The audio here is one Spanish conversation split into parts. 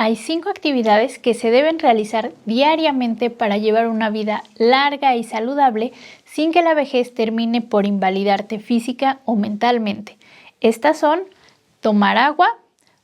hay 5 actividades que se deben realizar diariamente para llevar una vida larga y saludable sin que la vejez termine por invalidarte física o mentalmente. Estas son tomar agua,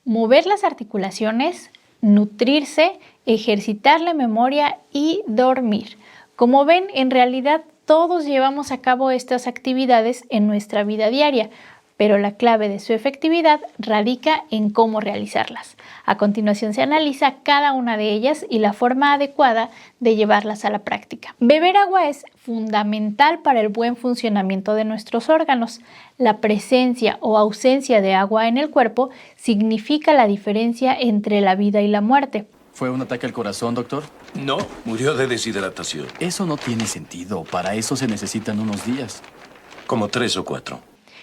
mover las articulaciones, nutrirse, ejercitar la memoria y dormir. Como ven, en realidad todos llevamos a cabo estas actividades en nuestra vida diaria, pero la clave de su efectividad radica en cómo realizarlas. A continuación se analiza cada una de ellas y la forma adecuada de llevarlas a la práctica. Beber agua es fundamental para el buen funcionamiento de nuestros órganos. La presencia o ausencia de agua en el cuerpo significa la diferencia entre la vida y la muerte. ¿Fue un ataque al corazón, doctor? No, murió de deshidratación. Eso no tiene sentido. Para eso se necesitan unos días. Como 3 o 4.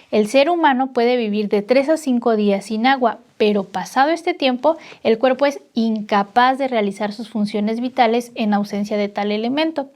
El ser humano puede vivir de 3 a 5 días sin agua, pero pasado este tiempo, el cuerpo es incapaz de realizar sus funciones vitales en ausencia de tal elemento.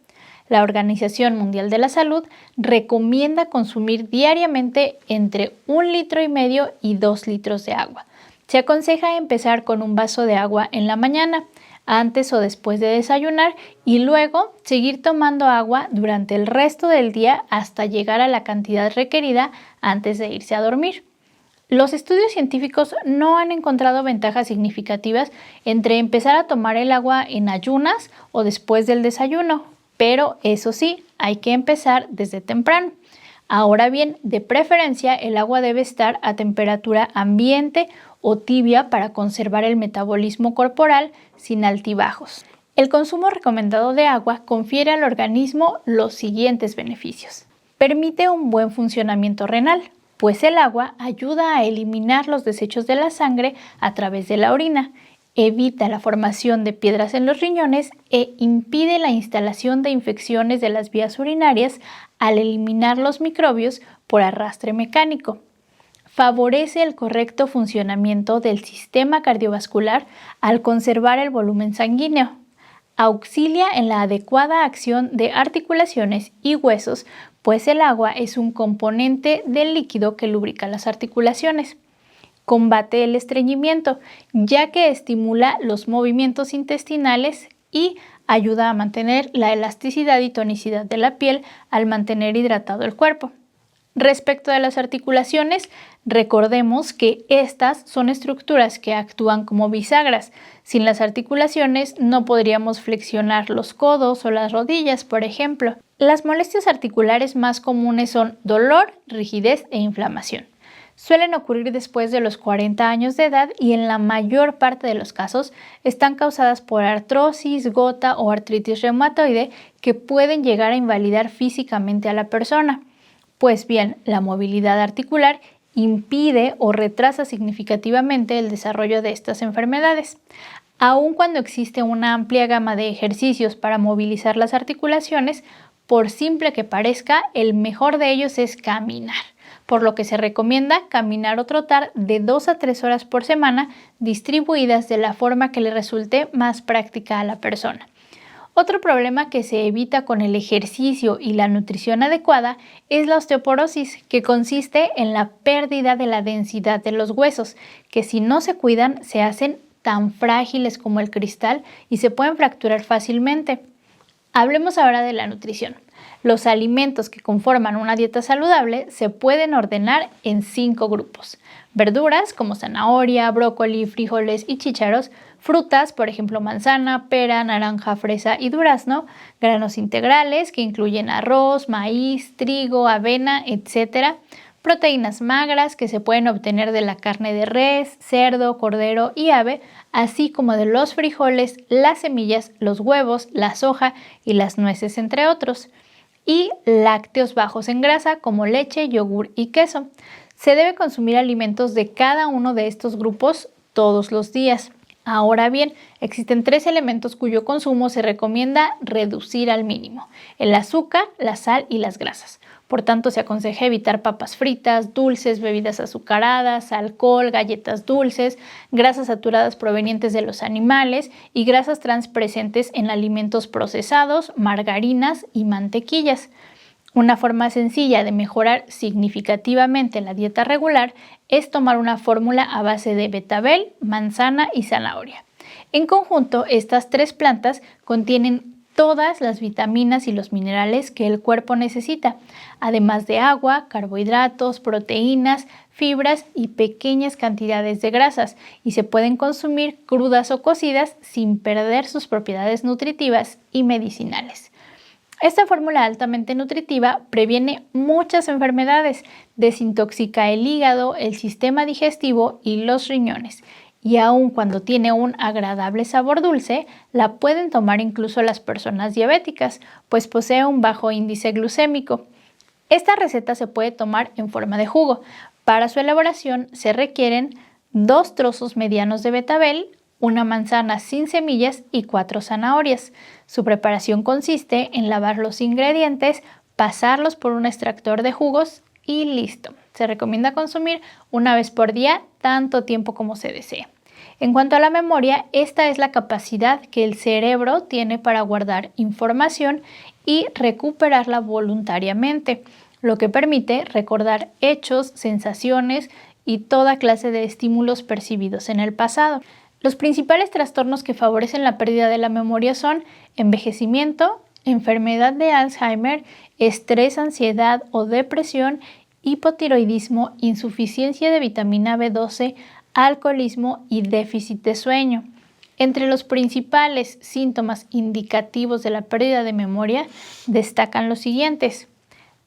La Organización Mundial de la Salud recomienda consumir diariamente entre 1,5 litros y 2 litros de agua. Se aconseja empezar con un vaso de agua en la mañana, antes o después de desayunar, y luego seguir tomando agua durante el resto del día hasta llegar a la cantidad requerida antes de irse a dormir. Los estudios científicos no han encontrado ventajas significativas entre empezar a tomar el agua en ayunas o después del desayuno, pero eso sí, hay que empezar desde temprano. Ahora bien, de preferencia el agua debe estar a temperatura ambiente o tibia para conservar el metabolismo corporal sin altibajos. El consumo recomendado de agua confiere al organismo los siguientes beneficios. Permite un buen funcionamiento renal, pues el agua ayuda a eliminar los desechos de la sangre a través de la orina, evita la formación de piedras en los riñones e impide la instalación de infecciones de las vías urinarias al eliminar los microbios por arrastre mecánico. Favorece el correcto funcionamiento del sistema cardiovascular al conservar el volumen sanguíneo. Auxilia en la adecuada acción de articulaciones y huesos, pues el agua es un componente del líquido que lubrica las articulaciones. Combate el estreñimiento, ya que estimula los movimientos intestinales y ayuda a mantener la elasticidad y tonicidad de la piel al mantener hidratado el cuerpo. Respecto de las articulaciones, recordemos que estas son estructuras que actúan como bisagras. Sin las articulaciones no podríamos flexionar los codos o las rodillas, por ejemplo. Las molestias articulares más comunes son dolor, rigidez e inflamación. Suelen ocurrir después de los 40 años de edad y en la mayor parte de los casos están causadas por artrosis, gota o artritis reumatoide que pueden llegar a invalidar físicamente a la persona. Pues bien, la movilidad articular impide o retrasa significativamente el desarrollo de estas enfermedades. Aun cuando existe una amplia gama de ejercicios para movilizar las articulaciones, por simple que parezca, el mejor de ellos es caminar, por lo que se recomienda caminar o trotar de 2 a 3 horas por semana, distribuidas de la forma que le resulte más práctica a la persona. Otro problema que se evita con el ejercicio y la nutrición adecuada es la osteoporosis, que consiste en la pérdida de la densidad de los huesos, que si no se cuidan se hacen tan frágiles como el cristal y se pueden fracturar fácilmente. Hablemos ahora de la nutrición. Los alimentos que conforman una dieta saludable se pueden ordenar en 5 grupos. Verduras como zanahoria, brócoli, frijoles y chícharos, frutas, por ejemplo manzana, pera, naranja, fresa y durazno, granos integrales que incluyen arroz, maíz, trigo, avena, etc. Proteínas magras que se pueden obtener de la carne de res, cerdo, cordero y ave, así como de los frijoles, las semillas, los huevos, la soja y las nueces, entre otros. Y lácteos bajos en grasa como leche, yogur y queso. Se debe consumir alimentos de cada uno de estos grupos todos los días. Ahora bien, existen 3 elementos cuyo consumo se recomienda reducir al mínimo: el azúcar, la sal y las grasas. Por tanto, se aconseja evitar papas fritas, dulces, bebidas azucaradas, alcohol, galletas dulces, grasas saturadas provenientes de los animales y grasas trans presentes en alimentos procesados, margarinas y mantequillas. Una forma sencilla de mejorar significativamente la dieta regular es tomar una fórmula a base de betabel, manzana y zanahoria. En conjunto, estas 3 plantas contienen todas las vitaminas y los minerales que el cuerpo necesita, además de agua, carbohidratos, proteínas, fibras y pequeñas cantidades de grasas, y se pueden consumir crudas o cocidas sin perder sus propiedades nutritivas y medicinales. Esta fórmula altamente nutritiva previene muchas enfermedades, desintoxica el hígado, el sistema digestivo y los riñones. Y aun cuando tiene un agradable sabor dulce, la pueden tomar incluso las personas diabéticas, pues posee un bajo índice glucémico. Esta receta se puede tomar en forma de jugo. Para su elaboración se requieren 2 trozos medianos de betabel, una manzana sin semillas y 4 zanahorias. Su preparación consiste en lavar los ingredientes, pasarlos por un extractor de jugos y listo. Se recomienda consumir una vez por día, tanto tiempo como se desee. En cuanto a la memoria, esta es la capacidad que el cerebro tiene para guardar información y recuperarla voluntariamente, lo que permite recordar hechos, sensaciones y toda clase de estímulos percibidos en el pasado. Los principales trastornos que favorecen la pérdida de la memoria son envejecimiento, enfermedad de Alzheimer, estrés, ansiedad o depresión, hipotiroidismo, insuficiencia de vitamina B12, alcoholismo y déficit de sueño. Entre los principales síntomas indicativos de la pérdida de memoria destacan los siguientes: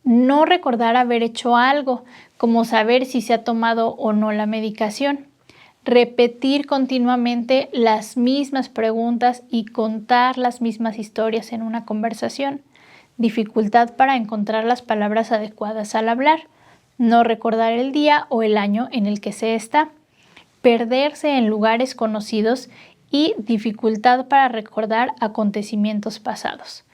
no recordar haber hecho algo, como saber si se ha tomado o no la medicación; repetir continuamente las mismas preguntas y contar las mismas historias en una conversación; dificultad para encontrar las palabras adecuadas al hablar; no recordar el día o el año en el que se está; perderse en lugares conocidos y dificultad para recordar acontecimientos pasados.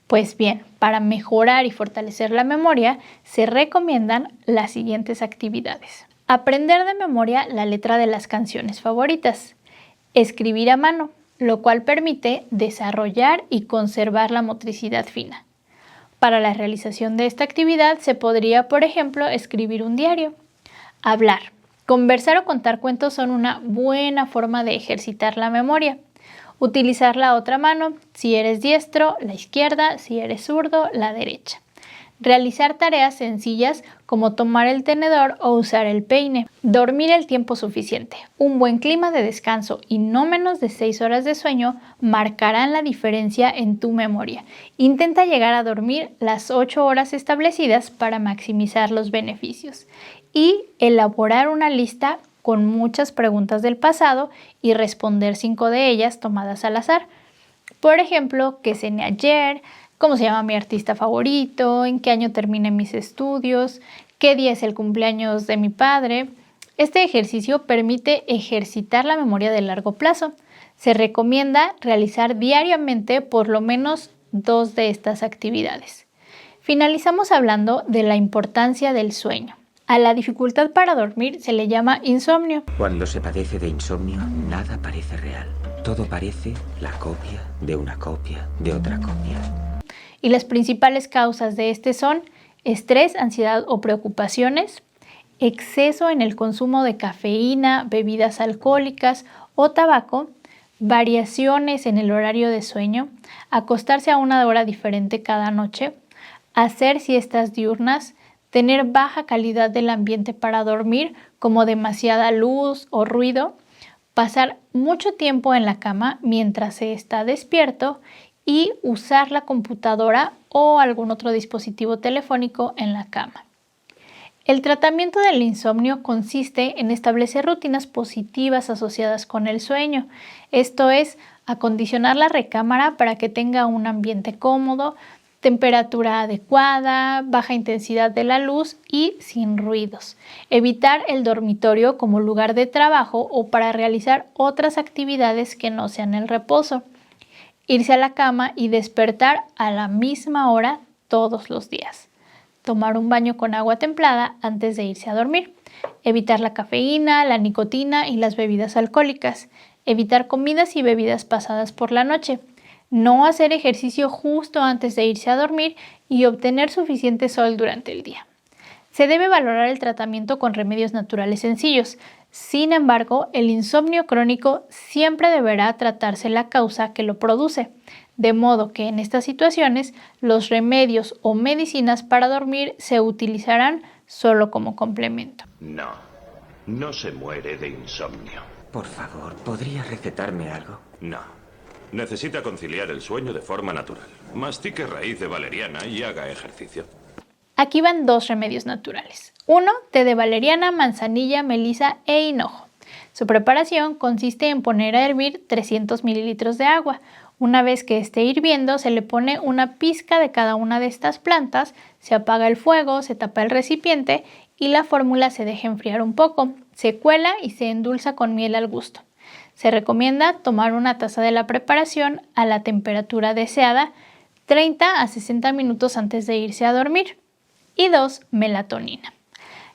Pues bien, para mejorar y fortalecer la memoria, se recomiendan las siguientes actividades. Aprender de memoria la letra de las canciones favoritas. Escribir a mano, lo cual permite desarrollar y conservar la motricidad fina. Para la realización de esta actividad se podría, por ejemplo, escribir un diario. Hablar. Conversar o contar cuentos son una buena forma de ejercitar la memoria. Utilizar la otra mano, si eres diestro, la izquierda; si eres zurdo, la derecha. Realizar tareas sencillas como tomar el tenedor o usar el peine. Dormir el tiempo suficiente. Un buen clima de descanso y no menos de 6 horas de sueño marcarán la diferencia en tu memoria. Intenta llegar a dormir las 8 horas establecidas para maximizar los beneficios. Y elaborar una lista con muchas preguntas del pasado y responder 5 de ellas tomadas al azar. Por ejemplo, ¿qué cené ayer? ¿Cómo se llama mi artista favorito? ¿En qué año terminé mis estudios? ¿Qué día es el cumpleaños de mi padre? Este ejercicio permite ejercitar la memoria de largo plazo. Se recomienda realizar diariamente por lo menos 2 de estas actividades. Finalizamos hablando de la importancia del sueño. A la dificultad para dormir se le llama insomnio. Cuando se padece de insomnio, nada parece real. Todo parece la copia de una copia de otra copia. Y las principales causas de este son estrés, ansiedad o preocupaciones, exceso en el consumo de cafeína, bebidas alcohólicas o tabaco, variaciones en el horario de sueño, acostarse a una hora diferente cada noche, hacer siestas diurnas, tener baja calidad del ambiente para dormir, como demasiada luz o ruido, pasar mucho tiempo en la cama mientras se está despierto y usar la computadora o algún otro dispositivo telefónico en la cama. El tratamiento del insomnio consiste en establecer rutinas positivas asociadas con el sueño. Esto es, acondicionar la recámara para que tenga un ambiente cómodo, temperatura adecuada, baja intensidad de la luz y sin ruidos. Evitar el dormitorio como lugar de trabajo o para realizar otras actividades que no sean el reposo. Irse a la cama y despertar a la misma hora todos los días. Tomar un baño con agua templada antes de irse a dormir. Evitar la cafeína, la nicotina y las bebidas alcohólicas. Evitar comidas y bebidas pasadas por la noche. No hacer ejercicio justo antes de irse a dormir y obtener suficiente sol durante el día. Se debe valorar el tratamiento con remedios naturales sencillos. Sin embargo, el insomnio crónico siempre deberá tratarse la causa que lo produce, de modo que en estas situaciones los remedios o medicinas para dormir se utilizarán solo como complemento. No, no se muere de insomnio. Por favor, ¿podría recetarme algo? No. Necesita conciliar el sueño de forma natural. Mastique raíz de valeriana y haga ejercicio. Aquí van 2 remedios naturales. 1, té de valeriana, manzanilla, melisa e hinojo. Su preparación consiste en poner a hervir 300 mililitros de agua. Una vez que esté hirviendo, se le pone una pizca de cada una de estas plantas, se apaga el fuego, se tapa el recipiente y la fórmula se deja enfriar un poco. Se cuela y se endulza con miel al gusto. Se recomienda tomar una taza de la preparación a la temperatura deseada 30 a 60 minutos antes de irse a dormir. Y 2, melatonina.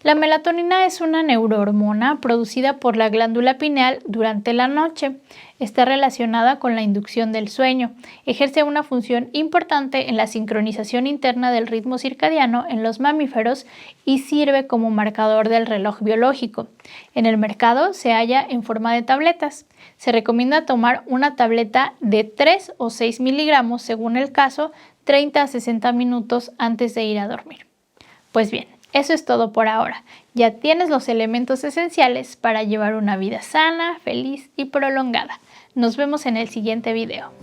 La melatonina es una neurohormona producida por la glándula pineal durante la noche. Está relacionada con la inducción del sueño. Ejerce una función importante en la sincronización interna del ritmo circadiano en los mamíferos y sirve como marcador del reloj biológico. En el mercado se halla en forma de tabletas. Se recomienda tomar una tableta de 3 o 6 miligramos según el caso, 30 a 60 minutos antes de ir a dormir. Pues bien, eso es todo por ahora. Ya tienes los elementos esenciales para llevar una vida sana, feliz y prolongada. Nos vemos en el siguiente video.